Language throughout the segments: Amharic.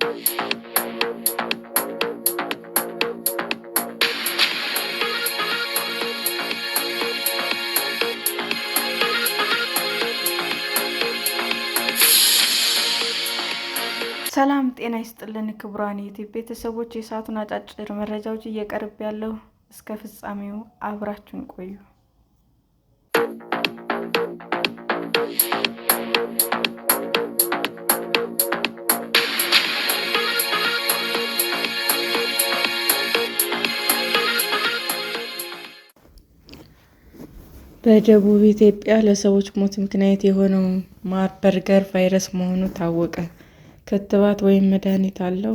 ሰላም ጤና ይስጥልን ክቡራን የዩቲዩብ ቤተሰቦች፣ የሰዓቱን አጫጭር መረጃዎች እየቀርብ ያለው እስከ ፍጻሜው አብራችሁን ቆዩ። በደቡብ ኢትዮጵያ ለሰዎች ሞት ምክንያት የሆነው ማርበርግ ቫይረስ መሆኑ ታወቀ። ክትባት ወይም መድኃኒት አለው?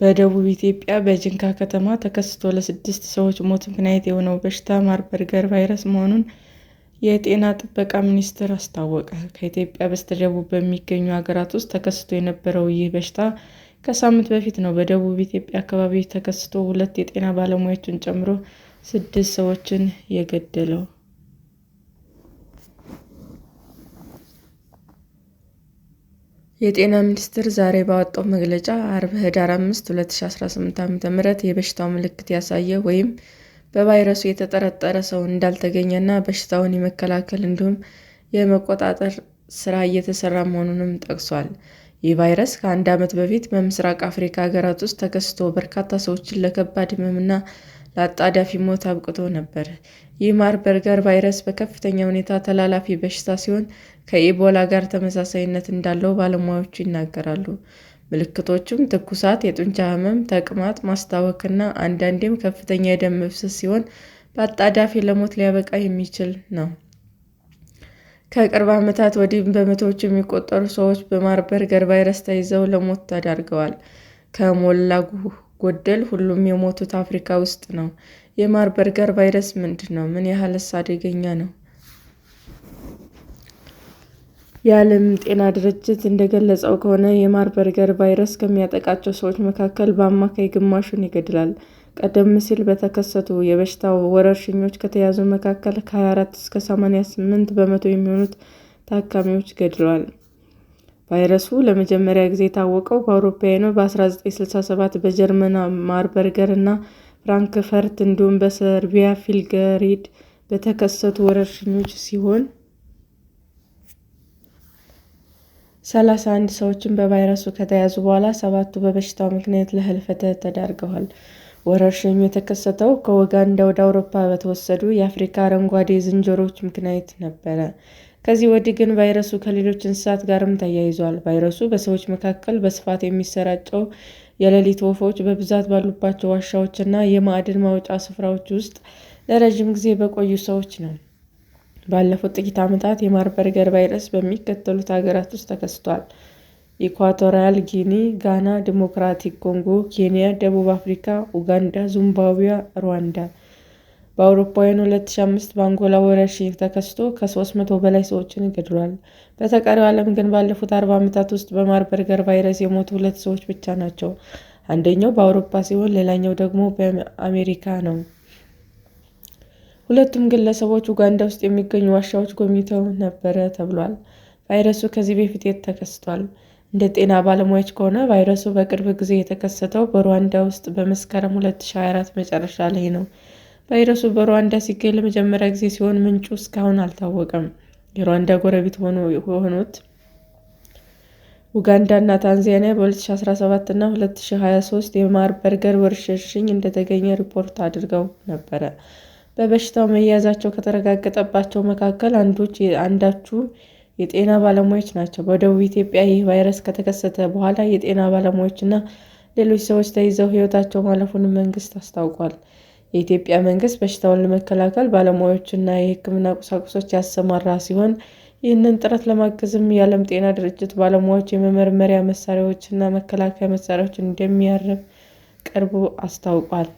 በደቡብ ኢትዮጵያ በጂንካ ከተማ ተከስቶ ለ6 ሰዎች ሞት ምክንያት የሆነው በሽታ ማርበርግ ቫይረስ መሆኑን የጤና ጥበቃ ሚኒስቴር አስታወቀ። ከኢትዮጵያ በስተደቡብ በሚገኙ ሀገራት ውስጥ ተከስቶ የነበረው ይህ በሽታ ከሳምንት በፊት ነው በደቡብ ኢትዮጵያ አካባቢ ተከስቶ 2 የጤና ባለሙያዎችን ጨምሮ 6 ሰዎችን የገደለው። የጤና ሚኒስቴር ዛሬ ባወጣው መግለጫ አርብ ህዳር 5 2018 ዓ.ም የበሽታው ምልክት ያሳየ ወይም በቫይረሱ የተጠረጠረ ሰው እንዳልተገኘና በሽታውን የመከላከል እንዲሁም የመቆጣጠር ስራ እየተሰራ መሆኑንም ጠቅሷል። ይህ ቫይረስ ከ1 ዓመት በፊት በምስራቅ አፍሪካ ሀገራት ውስጥ ተከስቶ በርካታ ሰዎችን ለከባድ ህመምና ለአጣዳፊ ሞት አብቅቶ ነበር። ይህ ማርበርግ ቫይረስ በከፍተኛ ሁኔታ ተላላፊ በሽታ ሲሆን ከኢቦላ ጋር ተመሳሳይነት እንዳለው ባለሙያዎቹ ይናገራሉ። ምልክቶቹም ትኩሳት፣ የጡንቻ ህመም፣ ተቅማጥ፣ ማስታወክና አንዳንዴም ከፍተኛ የደም መፍሰስ ሲሆን በአጣዳፊ ለሞት ሊያበቃ የሚችል ነው። ከቅርብ ዓመታት ወዲህ በመቶዎች የሚቆጠሩ ሰዎች በማርበርግ ቫይረስ ተይዘው ለሞት ተዳርገዋል። ከሞላ ጎደል ሁሉም የሞቱት አፍሪካ ውስጥ ነው። የማርበርግ ቫይረስ ምንድን ነው? ምን ያህልስ አደገኛ ነው? የዓለም ጤና ድርጅት እንደገለጸው ከሆነ የማርበርግ ቫይረስ ከሚያጠቃቸው ሰዎች መካከል በአማካይ ግማሹን ይገድላል። ቀደም ሲል በተከሰቱ የበሽታው ወረርሽኞች ከተያዙ መካከል ከ24 እስከ 88 በመቶ የሚሆኑት ታካሚዎች ገድለዋል። ቫይረሱ ለመጀመሪያ ጊዜ የታወቀው በአውሮፓውያኑ በ1967 በጀርመን ማርበርግ እና ፍራንክፈርት እንዲሁም በሰርቢያ ፊልገሪድ በተከሰቱ ወረርሽኞች ሲሆን 31 ሰዎችም በቫይረሱ ከተያዙ በኋላ 7ቱ በበሽታው ምክንያት ለህልፈተ ተዳርገዋል። ወረርሽኙ የተከሰተው ከኡጋንዳ ወደ አውሮፓ በተወሰዱ የአፍሪካ አረንጓዴ ዝንጀሮዎች ምክንያት ነበረ። ከዚህ ወዲህ ግን ቫይረሱ ከሌሎች እንስሳት ጋርም ተያይዟል። ቫይረሱ በሰዎች መካከል በስፋት የሚሰራጨው የሌሊት ወፎች በብዛት ባሉባቸው ዋሻዎች እና የማዕድን ማውጫ ስፍራዎች ውስጥ ለረጅም ጊዜ በቆዩ ሰዎች ነው። ባለፉት ጥቂት ዓመታት የማርበርግ ቫይረስ በሚከተሉት ሀገራት ውስጥ ተከስቷል: ኢኳቶሪያል ጊኒ፣ ጋና፣ ዲሞክራቲክ ኮንጎ፣ ኬንያ፣ ደቡብ አፍሪካ፣ ኡጋንዳ፣ ዚምባብዌ፣ ሩዋንዳ። በአውሮፓውያኑ 2005 በአንጎላ ወረርሽኝ ተከስቶ ከ300 በላይ ሰዎችን ገድሏል። በተቀረው ዓለም ግን ባለፉት 40 ዓመታት ውስጥ በማርበርግ ቫይረስ የሞቱ 2 ሰዎች ብቻ ናቸው። አንደኛው በአውሮፓ ሲሆን ሌላኛው ደግሞ በአሜሪካ ነው። ሁለቱም ግለሰቦች ኡጋንዳ ውስጥ የሚገኙ ዋሻዎች ጎብኝተው ነበረ ተብሏል። ቫይረሱ ከዚህ በፊት የት ተከስቷል? እንደ ጤና ባለሙያዎች ከሆነ ቫይረሱ በቅርብ ጊዜ የተከሰተው በሩዋንዳ ውስጥ በመስከረም 2024 መጨረሻ ላይ ነው። ቫይረሱ በሩዋንዳ ሲገኝ ለመጀመሪያ ጊዜ ሲሆን ምንጩ እስካሁን አልታወቀም። የሩዋንዳ ጎረቤት የሆኑት ኡጋንዳ እና ታንዛኒያ በ2017 እና 2023 የማርበርግ ወረርሽኝ እንደተገኘ ሪፖርት አድርገው ነበረ። በበሽታው መያዛቸው ከተረጋገጠባቸው መካከል አንዳቹ የጤና ባለሙያዎች ናቸው። በደቡብ ኢትዮጵያ ይህ ቫይረስ ከተከሰተ በኋላ የጤና ባለሙያዎችና ሌሎች ሰዎች ተይዘው ሕይወታቸው ማለፉን መንግስት አስታውቋል። የኢትዮጵያ መንግስት በሽታውን ለመከላከል ባለሙያዎችና የሕክምና ቁሳቁሶች ያሰማራ ሲሆን ይህንን ጥረት ለማገዝም የዓለም ጤና ድርጅት ባለሙያዎች የመመርመሪያ መሳሪያዎችና መከላከያ መሳሪያዎችን እንደሚያቀርብ ቅርቡ አስታውቋል።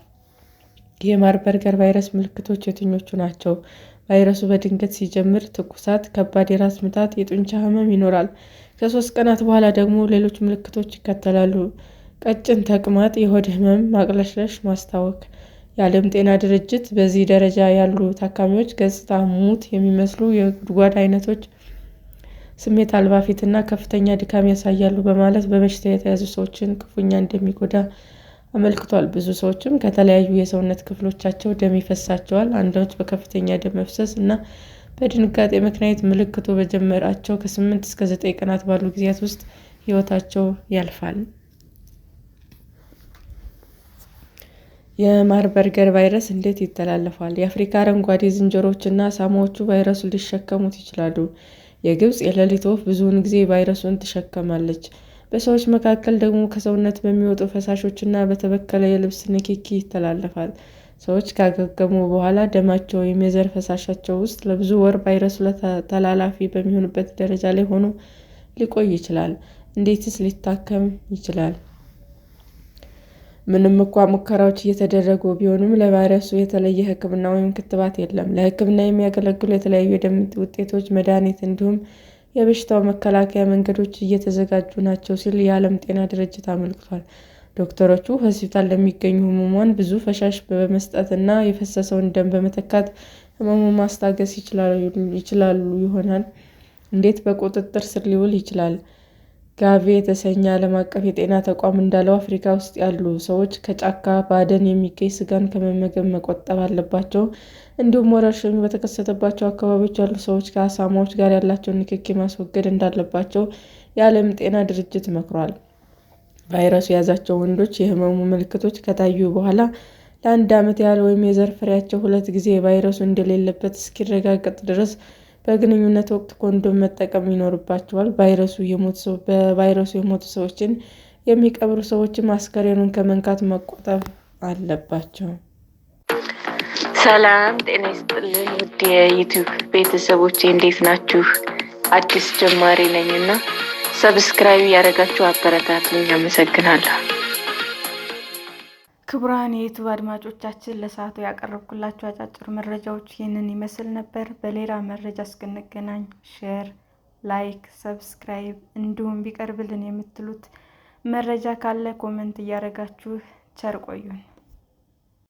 የማርበርግ ቫይረስ ምልክቶች የትኞቹ ናቸው? ቫይረሱ በድንገት ሲጀምር ትኩሳት፣ ከባድ የራስ ምታት፣ የጡንቻ ህመም ይኖራል። ከ3 ቀናት በኋላ ደግሞ ሌሎች ምልክቶች ይከተላሉ: ቀጭን ተቅማጥ፣ የሆድ ህመም፣ ማቅለሽለሽ፣ ማስታወክ። የዓለም ጤና ድርጅት በዚህ ደረጃ ያሉ ታካሚዎች ገጽታ ሙት የሚመስሉ የጉድጓድ አይነቶች ስሜት አልባ ፊትና ከፍተኛ ድካም ያሳያሉ በማለት በበሽታው የተያዙ ሰዎችን ክፉኛ እንደሚጎዳ አመልክቷል። ብዙ ሰዎችም ከተለያዩ የሰውነት ክፍሎቻቸው ደም ይፈሳቸዋል። አንዳንዶች በከፍተኛ ደም መፍሰስ እና በድንጋጤ ምክንያት ምልክቱ በጀመራቸው ከ8 እስከ 9 ቀናት ባሉ ጊዜያት ውስጥ ሕይወታቸው ያልፋል። የማርበርግ ቫይረስ እንዴት ይተላለፋል? የአፍሪካ አረንጓዴ ዝንጀሮዎች እና ሳማዎቹ ቫይረሱን ሊሸከሙት ይችላሉ። የግብፅ የሌሊት ወፍ ብዙውን ጊዜ ቫይረሱን ትሸከማለች። በሰዎች መካከል ደግሞ ከሰውነት በሚወጡ ፈሳሾች እና በተበከለ የልብስ ንክኪ ይተላለፋል። ሰዎች ካገገሙ በኋላ ደማቸው ወይም የዘር ፈሳሻቸው ውስጥ ለብዙ ወር ቫይረሱ ተላላፊ በሚሆንበት ደረጃ ላይ ሆኖ ሊቆይ ይችላል። እንዴትስ ሊታከም ይችላል? ምንም እንኳ ሙከራዎች እየተደረጉ ቢሆንም ለቫይረሱ የተለየ ሕክምና ወይም ክትባት የለም። ለሕክምና የሚያገለግሉ የተለያዩ የደም ውጤቶች፣ መድኃኒት እንዲሁም የበሽታው መከላከያ መንገዶች እየተዘጋጁ ናቸው ሲል የዓለም ጤና ድርጅት አመልክቷል። ዶክተሮቹ ሆስፒታል ለሚገኙ ህሙማን ብዙ ፈሳሽ በመስጠት እና የፈሰሰውን ደም በመተካት ህመሙን ማስታገስ ይችላሉ ይሆናል። እንዴት በቁጥጥር ስር ሊውል ይችላል? ጋቪ የተሰኘ ዓለም አቀፍ የጤና ተቋም እንዳለው አፍሪካ ውስጥ ያሉ ሰዎች ከጫካ በአደን የሚገኝ ስጋን ከመመገብ መቆጠብ አለባቸው። እንዲሁም ወረርሽኙ በተከሰተባቸው አካባቢዎች ያሉ ሰዎች ከአሳማዎች ጋር ያላቸውን ንክኪ ማስወገድ እንዳለባቸው የዓለም ጤና ድርጅት መክሯል። ቫይረሱ የያዛቸው ወንዶች የህመሙ ምልክቶች ከታዩ በኋላ ለ1 ዓመት ያህል ወይም የዘር ፍሬያቸው 2 ጊዜ ቫይረሱ እንደሌለበት እስኪረጋገጥ ድረስ በግንኙነት ወቅት ኮንዶም መጠቀም ይኖርባቸዋል። በቫይረሱ የሞቱ ሰዎችን የሚቀብሩ ሰዎችም አስከሬኑን ከመንካት መቆጠብ አለባቸው። ሰላም ጤና ይስጥልን ውድ የዩቲዩብ ቤተሰቦቼ እንዴት ናችሁ? አዲስ ጀማሪ ነኝ እና ሰብስክራይብ ያደረጋችሁ አበረታቱኝ። አመሰግናለሁ። ክቡራን የዩቲዩብ አድማጮቻችን ለሰዓቱ ያቀረብኩላችሁ አጫጭር መረጃዎች ይህንን ይመስል ነበር። በሌላ መረጃ እስክንገናኝ ሼር፣ ላይክ፣ ሰብስክራይብ እንዲሁም ቢቀርብልን የምትሉት መረጃ ካለ ኮሜንት እያደረጋችሁ ቸር ቆዩን።